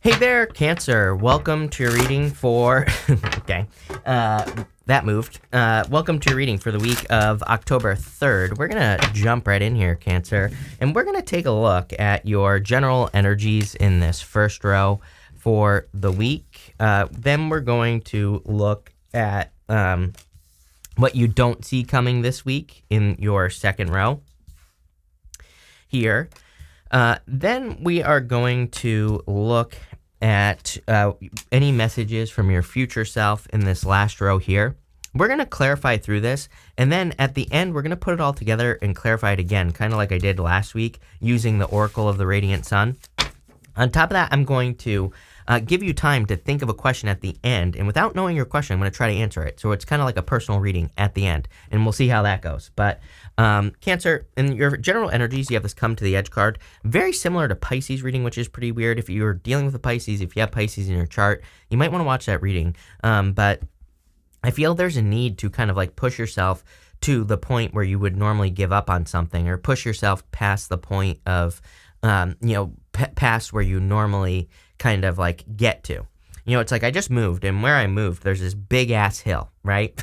Hey there, Cancer. Welcome to your reading for... okay, that moved. Welcome to your reading for the week of October 3rd. We're going to jump right in here, Cancer, and we're going to take a look at your general energies in this first row for the week. Then we're going to look at what you don't see coming this week in your second row here. Then we are going to look at any messages from your future self in this last row here. We're going to clarify through this, and then at the end, we're going to put it all together and clarify it again, kind of like I did last week, using the Oracle of the Radiant Sun. On top of that, I'm going to give you time to think of a question at the end, and without knowing your question, I'm going to try to answer it. So it's kind of like a personal reading at the end, and we'll see how that goes. But Cancer, in your general energies, you have this Come to the Edge card, very similar to Pisces reading, which is pretty weird. If you're dealing with a Pisces, if you have Pisces in your chart, you might want to watch that reading. But I feel there's a need to kind of like push yourself to the point where you would normally give up on something, or push yourself past the point of, past where you normally kind of like get to. It's like I just moved, and where I moved, there's this big ass hill, right?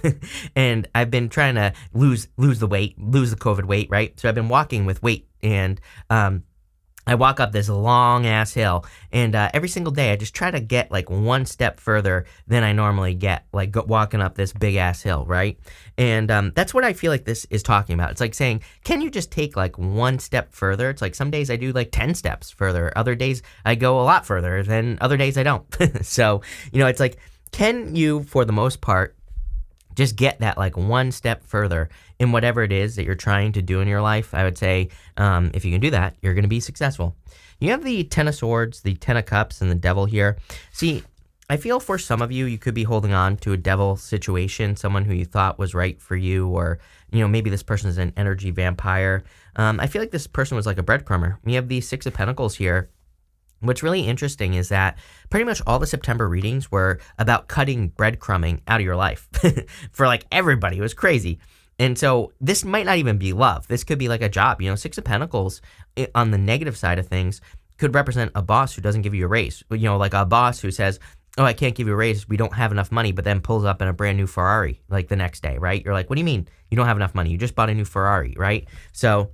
And I've been trying to lose the weight, lose the COVID weight, right? So I've been walking with weight, and I walk up this long ass hill, and every single day I just try to get like one step further than I normally get, like walking up this big ass hill, right? And that's what I feel like this is talking about. It's like saying, can you just take like one step further? It's like some days I do like 10 steps further. Other days I go a lot further, then other days I don't. So, it's like, can you, for the most part, just get that like one step further in whatever it is that you're trying to do in your life? I would say if you can do that, you're going to be successful. You have the Ten of Swords, the Ten of Cups, and the Devil here. See, I feel for some of you, you could be holding on to a devil situation, someone who you thought was right for you, or, maybe this person is an energy vampire. I feel like this person was like a breadcrumber. You have the Six of Pentacles here. What's really interesting is that pretty much all the September readings were about cutting breadcrumbing out of your life for like everybody. It was crazy. And so this might not even be love. This could be like a job. Six of Pentacles on the negative side of things could represent a boss who doesn't give you a raise. Like a boss who says, oh, I can't give you a raise, we don't have enough money, but then pulls up in a brand new Ferrari like the next day, right? You're like, what do you mean you don't have enough money? You just bought a new Ferrari, right? So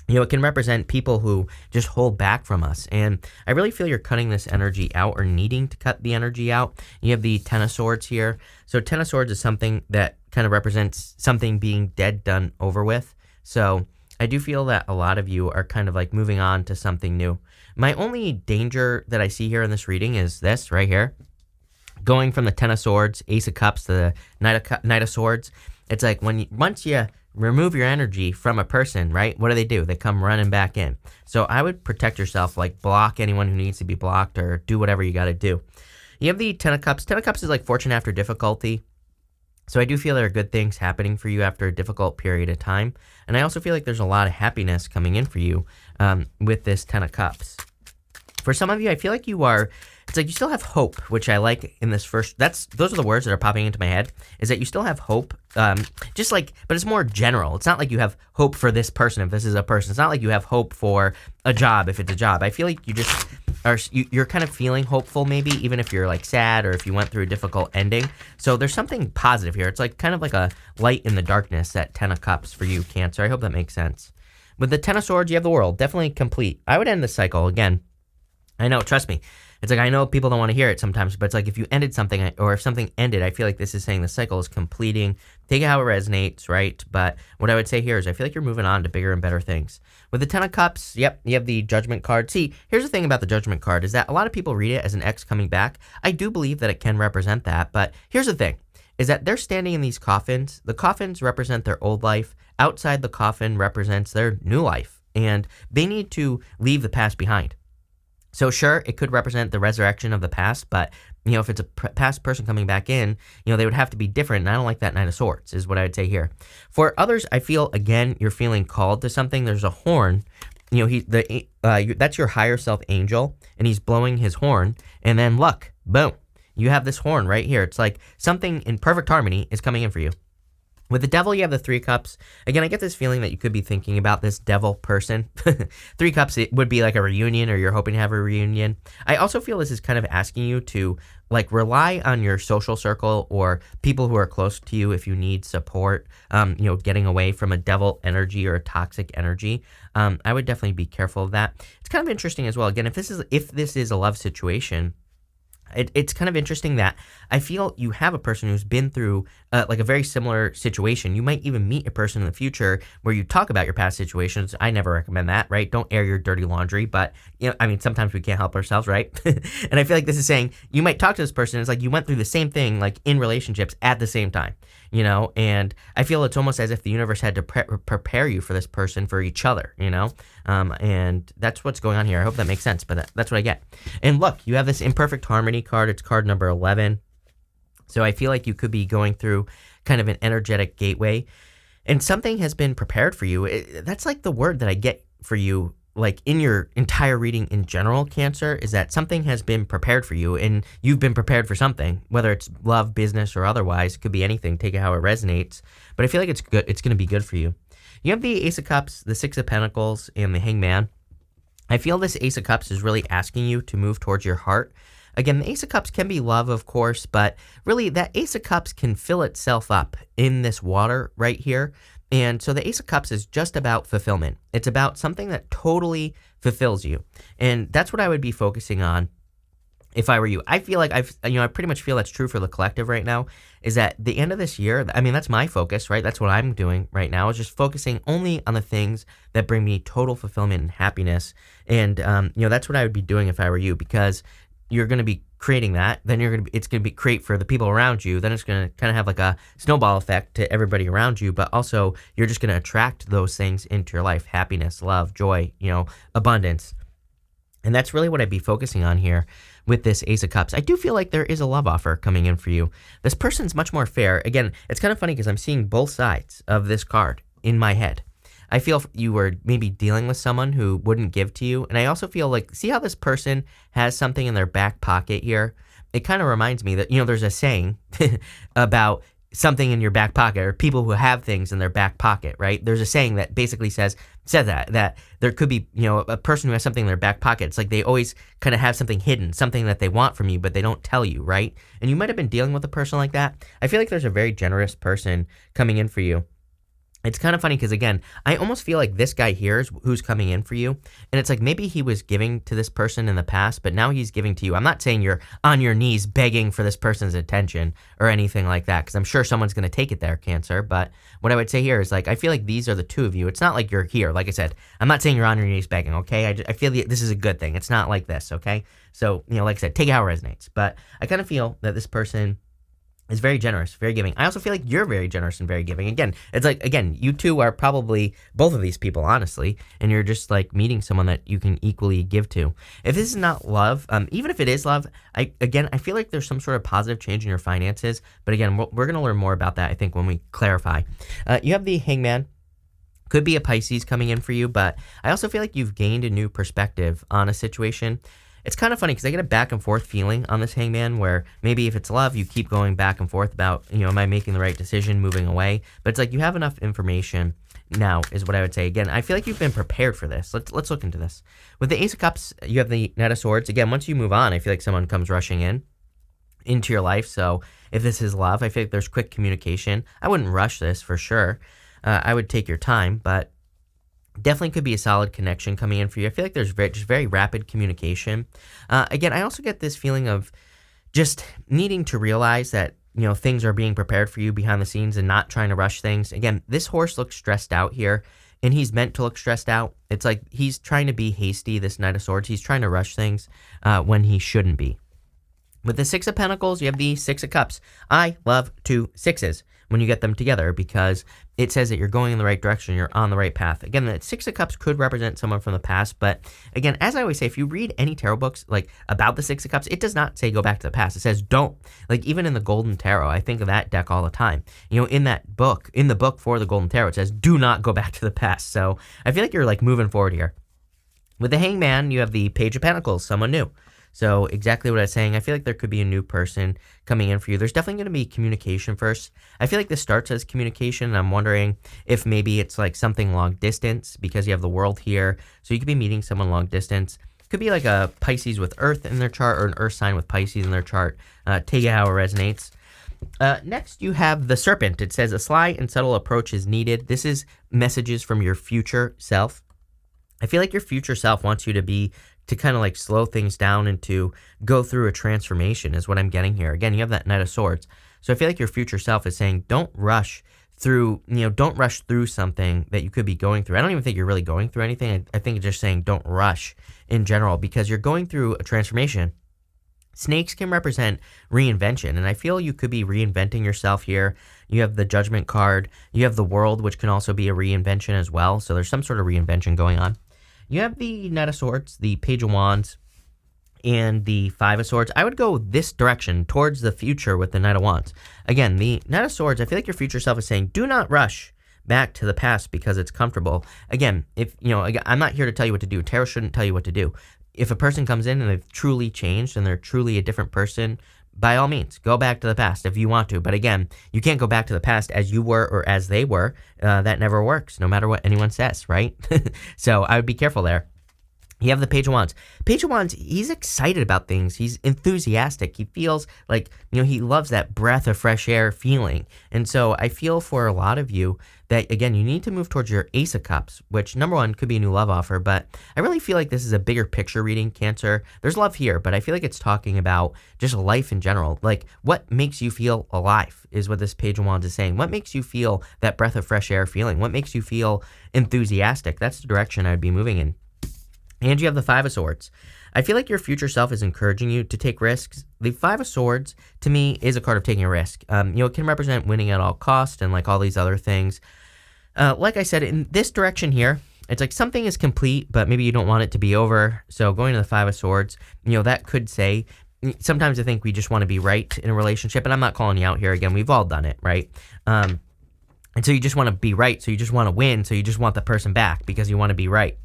it can represent people who just hold back from us. And I really feel you're cutting this energy out, or needing to cut the energy out. You have the Ten of Swords here. So Ten of Swords is something that kind of represents something being dead, done, over with. So I do feel that a lot of you are kind of like moving on to something new. My only danger that I see here in this reading is this right here. Going from the Ten of Swords, Ace of Cups, to the Knight of Swords. It's like once you remove your energy from a person, right? What do? They come running back in. So I would protect yourself, like block anyone who needs to be blocked, or do whatever you got to do. You have the Ten of Cups. Ten of Cups is like fortune after difficulty. So I do feel there are good things happening for you after a difficult period of time. And I also feel like there's a lot of happiness coming in for you with this Ten of Cups. For some of you, I feel like it's like you still have hope, which I like in this first. Those are the words that are popping into my head, is that you still have hope, but it's more general. It's not like you have hope for this person if this is a person. It's not like you have hope for a job if it's a job. I feel like you just you're kind of feeling hopeful, maybe, even if you're like sad, or if you went through a difficult ending. So there's something positive here. It's like kind of like a light in the darkness, that Ten of Cups for you, Cancer. I hope that makes sense. With the Ten of Swords, you have the World. Definitely complete. I would end this cycle again. I know, trust me. It's like, I know people don't want to hear it sometimes, but it's like if you ended something, or if something ended, I feel like this is saying the cycle is completing. Take it how it resonates, right? But what I would say here is I feel like you're moving on to bigger and better things. With the Ten of Cups, yep, you have the Judgment card. See, here's the thing about the Judgment card, is that a lot of people read it as an ex coming back. I do believe that it can represent that, but here's the thing, is that they're standing in these coffins. The coffins represent their old life. Outside the coffin represents their new life, and they need to leave the past behind. So sure, it could represent the resurrection of the past, but, if it's a past person coming back in, they would have to be different, and I don't like that Knight of Swords, is what I would say here. For others, I feel, again, you're feeling called to something. There's a horn. That's your higher self angel, and he's blowing his horn, and then look, boom, you have this horn right here. It's like something in perfect harmony is coming in for you. With the devil, you have the Three Cups. Again, I get this feeling that you could be thinking about this devil person. Three Cups, it would be like a reunion, or you're hoping to have a reunion. I also feel this is kind of asking you to like rely on your social circle or people who are close to you if you need support, getting away from a devil energy or a toxic energy. I would definitely be careful of that. It's kind of interesting as well. Again, if this is a love situation, it's kind of interesting that I feel you have a person who's been through like a very similar situation. You might even meet a person in the future where you talk about your past situations. I never recommend that, right? Don't air your dirty laundry, but sometimes we can't help ourselves, right? And I feel like this is saying you might talk to this person. It's like you went through the same thing, like in relationships at the same time, and I feel it's almost as if the universe had to prepare you for this person, for each other, and that's what's going on here. I hope that makes sense, but that's what I get. And look, you have this imperfect harmony card. It's card number 11. So I feel like you could be going through kind of an energetic gateway, and something has been prepared for you. That's like the word that I get for you, like in your entire reading in general, Cancer, is that something has been prepared for you, and you've been prepared for something, whether it's love, business, or otherwise. It could be anything. Take it how it resonates. But I feel like it's good. It's going to be good for you. You have the Ace of Cups, the Six of Pentacles, and the Hangman. I feel this Ace of Cups is really asking you to move towards your heart. Again, the Ace of Cups can be love, of course, but really that Ace of Cups can fill itself up in this water right here. And so the Ace of Cups is just about fulfillment. It's about something that totally fulfills you. And that's what I would be focusing on if I were you. I feel like I pretty much feel that's true for the collective right now, is that the end of this year, that's my focus, right? That's what I'm doing right now, is just focusing only on the things that bring me total fulfillment and happiness. And, that's what I would be doing if I were you, because you're going to be creating that, then it's going to be great for the people around you, then it's going to kind of have like a snowball effect to everybody around you, but also you're just going to attract those things into your life: happiness, love, joy, abundance. And that's really what I'd be focusing on here with this Ace of Cups. I do feel like there is a love offer coming in for you. This person's much more fair. Again, it's kind of funny because I'm seeing both sides of this card in my head. I feel you were maybe dealing with someone who wouldn't give to you. And I also feel like, see how this person has something in their back pocket here? It kind of reminds me that, there's a saying about something in your back pocket, or people who have things in their back pocket, right? There's a saying that basically says that there could be, a person who has something in their back pocket. It's like they always kind of have something hidden, something that they want from you, but they don't tell you, right? And you might have been dealing with a person like that. I feel like there's a very generous person coming in for you. It's kind of funny because, again, I almost feel like this guy here is who's coming in for you. And it's like maybe he was giving to this person in the past, but now he's giving to you. I'm not saying you're on your knees begging for this person's attention or anything like that, because I'm sure someone's going to take it there, Cancer. But what I would say here is, like, I feel like these are the two of you. It's not like you're here. Like I said, I'm not saying you're on your knees begging, okay? I feel this is a good thing. It's not like this, okay? So, like I said, take it how it resonates. But I kind of feel that this person is very generous, very giving. I also feel like you're very generous and very giving. Again, it's like, you two are probably both of these people, honestly, and you're just like meeting someone that you can equally give to. If this is not love, even if it is love, I feel like there's some sort of positive change in your finances. But again, we're going to learn more about that, I think, when we clarify. You have the Hangman. Could be a Pisces coming in for you, but I also feel like you've gained a new perspective on a situation. It's kind of funny because I get a back and forth feeling on this Hangman, where maybe if it's love, you keep going back and forth about, am I making the right decision, moving away? But it's like you have enough information now, is what I would say. Again, I feel like you've been prepared for this. Let's look into this. With the Ace of Cups, you have the Knight of Swords. Again, once you move on, I feel like someone comes rushing into your life. So if this is love, I feel like there's quick communication. I wouldn't rush this for sure. I would take your time, but definitely could be a solid connection coming in for you. I feel like there's just very rapid communication. Again, I also get this feeling of just needing to realize that, things are being prepared for you behind the scenes and not trying to rush things. Again, this horse looks stressed out here, and he's meant to look stressed out. It's like he's trying to be hasty, this Knight of Swords. He's trying to rush things when he shouldn't be. With the Six of Pentacles, you have the Six of Cups. I love 2 sixes when you get them together, because it says that you're going in the right direction, you're on the right path. Again, the Six of Cups could represent someone from the past, but again, as I always say, if you read any tarot books like about the Six of Cups, it does not say go back to the past. It says don't. Like even in the Golden Tarot, I think of that deck all the time. In the book for the Golden Tarot, it says do not go back to the past. So I feel like you're like moving forward here. With the Hangman, you have the Page of Pentacles, someone new. So exactly what I was saying, I feel like there could be a new person coming in for you. There's definitely going to be communication first. I feel like this starts as communication, and I'm wondering if maybe it's like something long distance because you have the world here. So you could be meeting someone long distance. Could be like a Pisces with Earth in their chart or an Earth sign with Pisces in their chart. Take it how it resonates. Next, you have the Serpent. It says a sly and subtle approach is needed. This is messages from your future self. I feel like your future self wants you to kind of like slow things down and to go through a transformation is what I'm getting here. Again, you have that Knight of Swords. So I feel like your future self is saying, don't rush through something that you could be going through. I don't even think you're really going through anything. I think it's just saying don't rush in general because you're going through a transformation. Snakes can represent reinvention, and I feel you could be reinventing yourself here. You have the Judgment card. You have the World, which can also be a reinvention as well. So there's some sort of reinvention going on. You have the Knight of Swords, the Page of Wands, and the Five of Swords. I would go this direction towards the future with the Knight of Wands. Again, the Knight of Swords, I feel like your future self is saying, do not rush back to the past because it's comfortable. Again, I'm not here to tell you what to do. Tarot shouldn't tell you what to do. If a person comes in and they've truly changed and they're truly a different person, by all means, go back to the past if you want to. But again, you can't go back to the past as you were or as they were. That never works, no matter what anyone says, right? So I would be careful there. You have the Page of Wands. Page of Wands, he's excited about things. He's enthusiastic. He feels like, he loves that breath of fresh air feeling. And so I feel for a lot of you that, again, you need to move towards your Ace of Cups, which, number one, could be a new love offer. But I really feel like this is a bigger picture reading, Cancer. There's love here, but I feel like it's talking about just life in general. Like, what makes you feel alive is what this Page of Wands is saying. What makes you feel that breath of fresh air feeling? What makes you feel enthusiastic? That's the direction I would be moving in. And you have the Five of Swords. I feel like your future self is encouraging you to take risks. The Five of Swords, to me, is a card of taking a risk. It can represent winning at all cost and like all these other things. Like I said, in this direction here, it's like something is complete, but maybe you don't want it to be over. So going to the Five of Swords, that could say, sometimes I think we just want to be right in a relationship, and I'm not calling you out here again. We've all done it, right? And so you just want to be right, so you just want to win, so you just want the person back because you want to be right?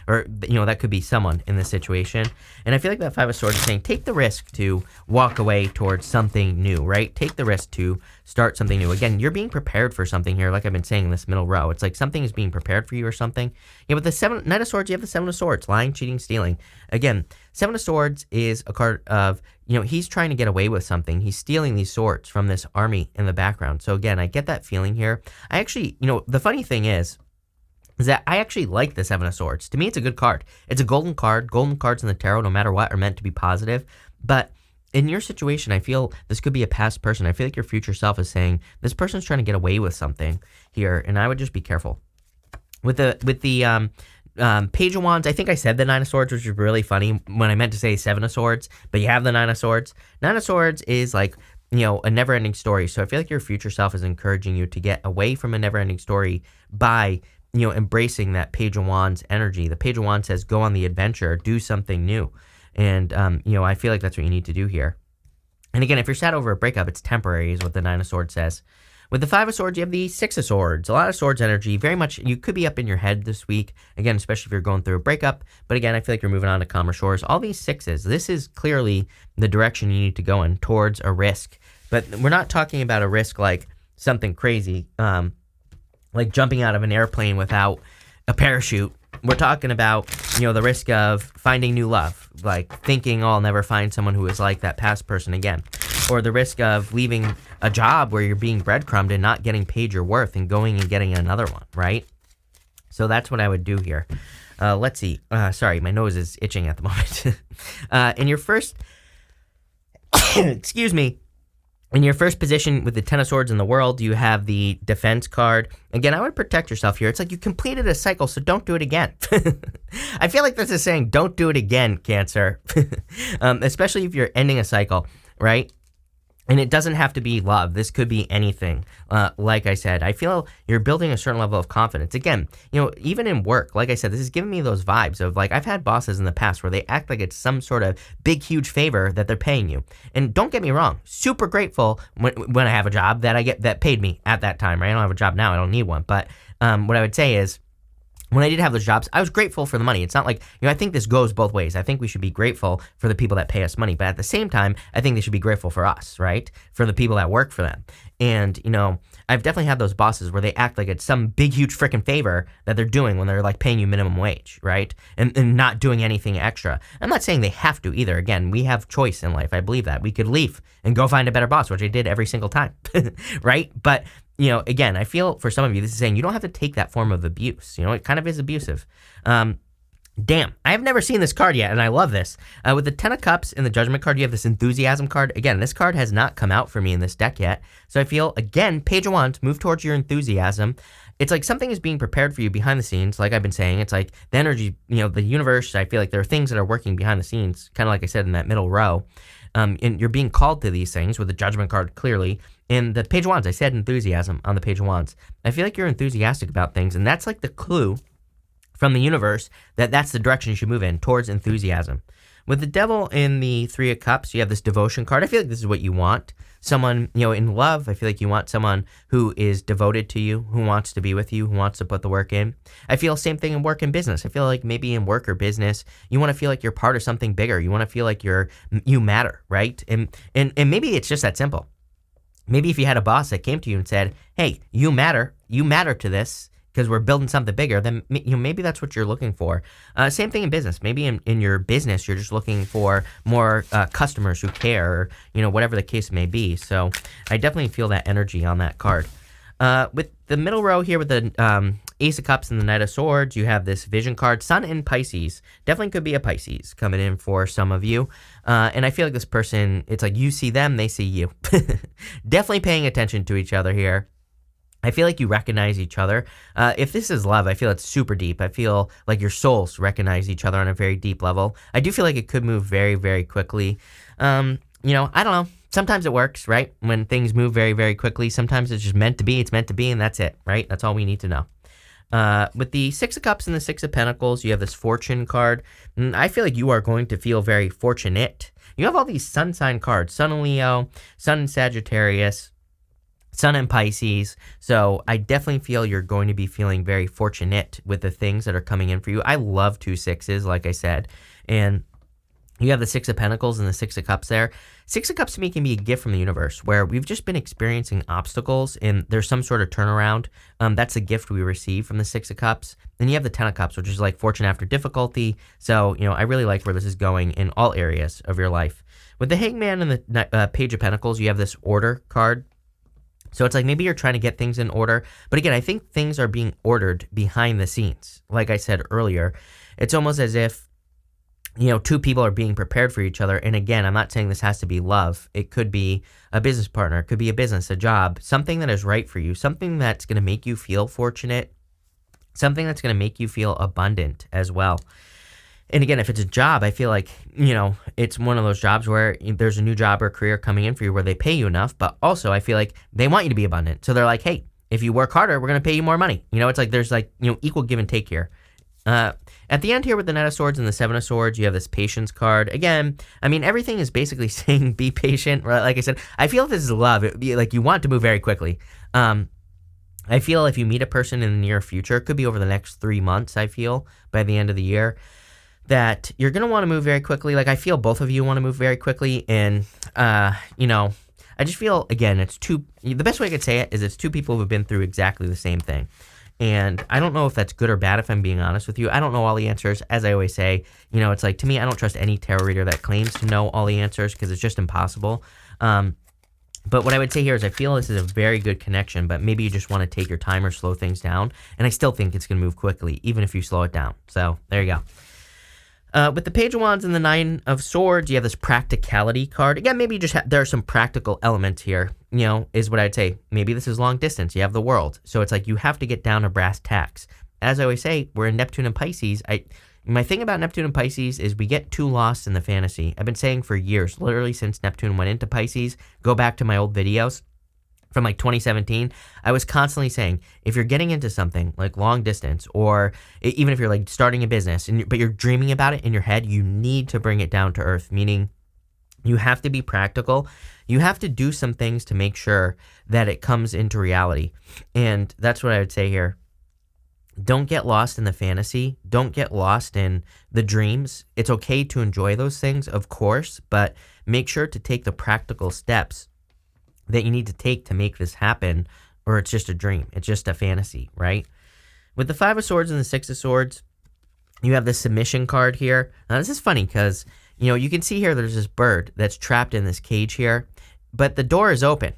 Or, that could be someone in this situation. And I feel like that Five of Swords is saying, take the risk to walk away towards something new, right? Take the risk to start something new. Again, you're being prepared for something here, like I've been saying in this middle row. It's like something is being prepared for you or something. Yeah, with the Knight of Swords, you have the Seven of Swords, lying, cheating, stealing. Again, Seven of Swords is a card of, he's trying to get away with something. He's stealing these swords from this army in the background. So again, I get that feeling here. I actually, the funny thing is that I actually like the Seven of Swords. To me, it's a good card. It's a golden card. Golden cards in the tarot, no matter what, are meant to be positive. But in your situation, I feel this could be a past person. I feel like your future self is saying, this person's trying to get away with something here, and I would just be careful. With the Page of Wands, I think I said the Nine of Swords, which is really funny when I meant to say Seven of Swords, but you have the Nine of Swords. Nine of Swords is like, a never-ending story. So I feel like your future self is encouraging you to get away from a never-ending story by, embracing that Page of Wands energy. The Page of Wands says, go on the adventure, do something new. And, I feel like that's what you need to do here. And again, if you're sad over a breakup, it's temporary is what the Nine of Swords says. With the Five of Swords, you have the Six of Swords. A lot of swords energy. Very much, you could be up in your head this week. Again, especially if you're going through a breakup. But again, I feel like you're moving on to calmer shores. All these sixes, this is clearly the direction you need to go in, towards a risk. But we're not talking about a risk like something crazy, like jumping out of an airplane without a parachute. We're talking about, the risk of finding new love, like thinking, I'll never find someone who is like that past person again. Or the risk of leaving a job where you're being breadcrumbed and not getting paid your worth and going and getting another one, right? So that's what I would do here. Let's see. Sorry, my nose is itching at the moment. In your first, excuse me. In your first position with the Ten of Swords in the World, you have the Defense card. Again, I would protect yourself here. It's like you completed a cycle, so don't do it again. I feel like this is saying don't do it again, Cancer. Especially if you're ending a cycle, right? And it doesn't have to be love. This could be anything. Like I said, I feel you're building a certain level of confidence. Again, even in work, like I said, this is giving me those vibes of like, I've had bosses in the past where they act like it's some sort of big, huge favor that they're paying you. And don't get me wrong, super grateful when I have a job that I get that paid me at that time, right? I don't have a job now. I don't need one. But what I would say is, when I did have those jobs, I was grateful for the money. It's not like, I think this goes both ways. I think we should be grateful for the people that pay us money. But at the same time, I think they should be grateful for us, right? For the people that work for them. And, I've definitely had those bosses where they act like it's some big, huge freaking favor that they're doing when they're like paying you minimum wage, right? And not doing anything extra. I'm not saying they have to either. Again, we have choice in life. I believe that. We could leave and go find a better boss, which I did every single time, right? But again, I feel for some of you, this is saying you don't have to take that form of abuse. It kind of is abusive. Damn, I have never seen this card yet, and I love this. With the Ten of Cups and the Judgment card, you have this Enthusiasm card. Again, this card has not come out for me in this deck yet. So I feel, again, Page of Wands, move towards your enthusiasm. It's like something is being prepared for you behind the scenes, like I've been saying. It's like the energy, the universe, I feel like there are things that are working behind the scenes, kind of like I said in that middle row. And you're being called to these things with the Judgment card clearly. And the Page of Wands, I said enthusiasm on the Page of Wands. I feel like you're enthusiastic about things, and that's like the clue from the universe that that's the direction you should move in, towards enthusiasm. With the Devil in the Three of Cups, you have this Devotion card. I feel like this is what you want. Someone, in love, I feel like you want someone who is devoted to you, who wants to be with you, who wants to put the work in. I feel same thing in work and business. I feel like maybe in work or business, you want to feel like you're part of something bigger. You want to feel like you matter, right? And maybe it's just that simple. Maybe if you had a boss that came to you and said, hey, you matter to this because we're building something bigger, then maybe that's what you're looking for. Same thing in business. Maybe in your business, you're just looking for more customers who care, or, whatever the case may be. So I definitely feel that energy on that card. With the middle row here with the Ace of Cups and the Knight of Swords, you have this Vision card. Sun in Pisces. Definitely could be a Pisces coming in for some of you. And I feel like this person, it's like you see them, they see you. Definitely paying attention to each other here. I feel like you recognize each other. If this is love, I feel it's super deep. I feel like your souls recognize each other on a very deep level. I do feel like it could move very, very quickly. I don't know. Sometimes it works, right? When things move very, very quickly. Sometimes it's just meant to be. It's meant to be, and that's it, right? That's all we need to know. With the Six of Cups and the Six of Pentacles, you have this Fortune card. And I feel like you are going to feel very fortunate. You have all these sun sign cards. Sun in Leo, Sun in Sagittarius, Sun in Pisces. So I definitely feel you're going to be feeling very fortunate with the things that are coming in for you. I love 2 6s, like I said. And you have the Six of Pentacles and the Six of Cups there. Six of Cups to me can be a gift from the universe where we've just been experiencing obstacles and there's some sort of turnaround. That's a gift we receive from the Six of Cups. Then you have the Ten of Cups, which is like fortune after difficulty. So, I really like where this is going in all areas of your life. With the Hangman and the Page of Pentacles, you have this Order card. So it's like maybe you're trying to get things in order. But again, I think things are being ordered behind the scenes. Like I said earlier, it's almost as if 2 people are being prepared for each other. And again, I'm not saying this has to be love. It could be a business partner. It could be a business, a job, something that is right for you, something that's going to make you feel fortunate, something that's going to make you feel abundant as well. And again, if it's a job, I feel like, it's one of those jobs where there's a new job or career coming in for you where they pay you enough, but also I feel like they want you to be abundant. So they're like, hey, if you work harder, we're going to pay you more money. It's like there's like, equal give and take here. At the end here with the Knight of Swords and the Seven of Swords, you have this Patience card. Again, I mean, everything is basically saying be patient. Right? Like I said, I feel if this is love, like you want to move very quickly. I feel if you meet a person in the near future, it could be over the next 3 months, I feel, by the end of the year, that you're going to want to move very quickly. Like I feel both of you want to move very quickly. And, I just feel, again, the best way I could say it is it's 2 people who have been through exactly the same thing. And I don't know if that's good or bad, if I'm being honest with you. I don't know all the answers. As I always say, it's like, to me, I don't trust any tarot reader that claims to know all the answers because it's just impossible. But what I would say here is I feel this is a very good connection, but maybe you just want to take your time or slow things down. And I still think it's going to move quickly, even if you slow it down. So there you go. With the Page of Wands and the Nine of Swords, you have this Practicality card. Again, maybe there are some practical elements here, is what I'd say. Maybe this is long distance. You have the World. So it's like you have to get down to brass tacks. As I always say, we're in Neptune and Pisces. My thing about Neptune and Pisces is we get too lost in the fantasy. I've been saying for years, literally since Neptune went into Pisces, go back to my old videos from like 2017, I was constantly saying, if you're getting into something like long distance, or even if you're like starting a business, but you're dreaming about it in your head, you need to bring it down to earth, meaning you have to be practical. You have to do some things to make sure that it comes into reality. And that's what I would say here. Don't get lost in the fantasy. Don't get lost in the dreams. It's okay to enjoy those things, of course, but make sure to take the practical steps that you need to take to make this happen, or it's just a dream. It's just a fantasy, right? With the Five of Swords and the Six of Swords, you have the submission card here. Now, this is funny because, you can see here there's this bird that's trapped in this cage here, but the door is open.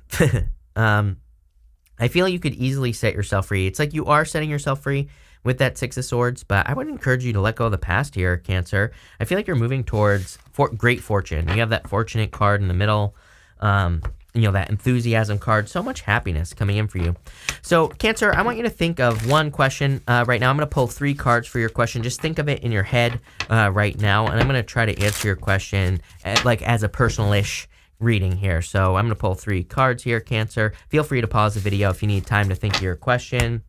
I feel you could easily set yourself free. It's like you are setting yourself free with that Six of Swords, but I would encourage you to let go of the past here, Cancer. I feel like you're moving towards great fortune. You have that fortunate card in the middle, that enthusiasm card. So much happiness coming in for you. So, Cancer, I want you to think of one question right now. I'm going to pull 3 cards for your question. Just think of it in your head right now, and I'm going to try to answer your question as a personal-ish reading here. So I'm going to pull 3 cards here, Cancer. Feel free to pause the video if you need time to think of your question.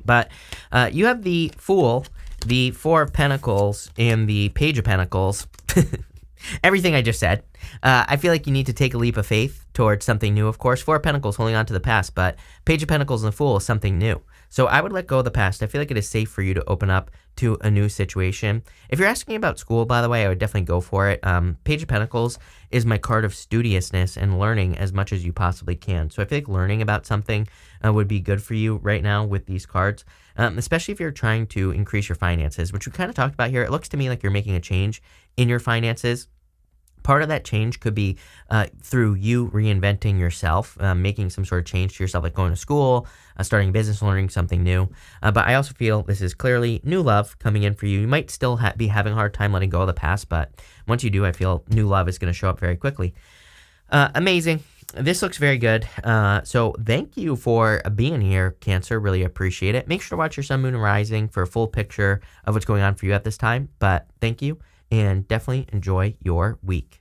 But you have the Fool, the Four of Pentacles, and the Page of Pentacles. Everything I just said. I feel like you need to take a leap of faith towards something new, of course. Four of Pentacles holding on to the past, but Page of Pentacles and the Fool is something new. So I would let go of the past. I feel like it is safe for you to open up to a new situation. If you're asking about school, by the way, I would definitely go for it. Page of Pentacles is my card of studiousness and learning as much as you possibly can. So I feel like learning about something would be good for you right now with these cards, especially if you're trying to increase your finances, which we kind of talked about here. It looks to me like you're making a change in your finances. Part of that change could be through you reinventing yourself, making some sort of change to yourself, like going to school, starting a business, learning something new. But I also feel this is clearly new love coming in for you. You might still be having a hard time letting go of the past, but once you do, I feel new love is going to show up very quickly. Amazing. This looks very good. So thank you for being here, Cancer. Really appreciate it. Make sure to watch your sun, moon, and rising for a full picture of what's going on for you at this time. But thank you, and definitely enjoy your week.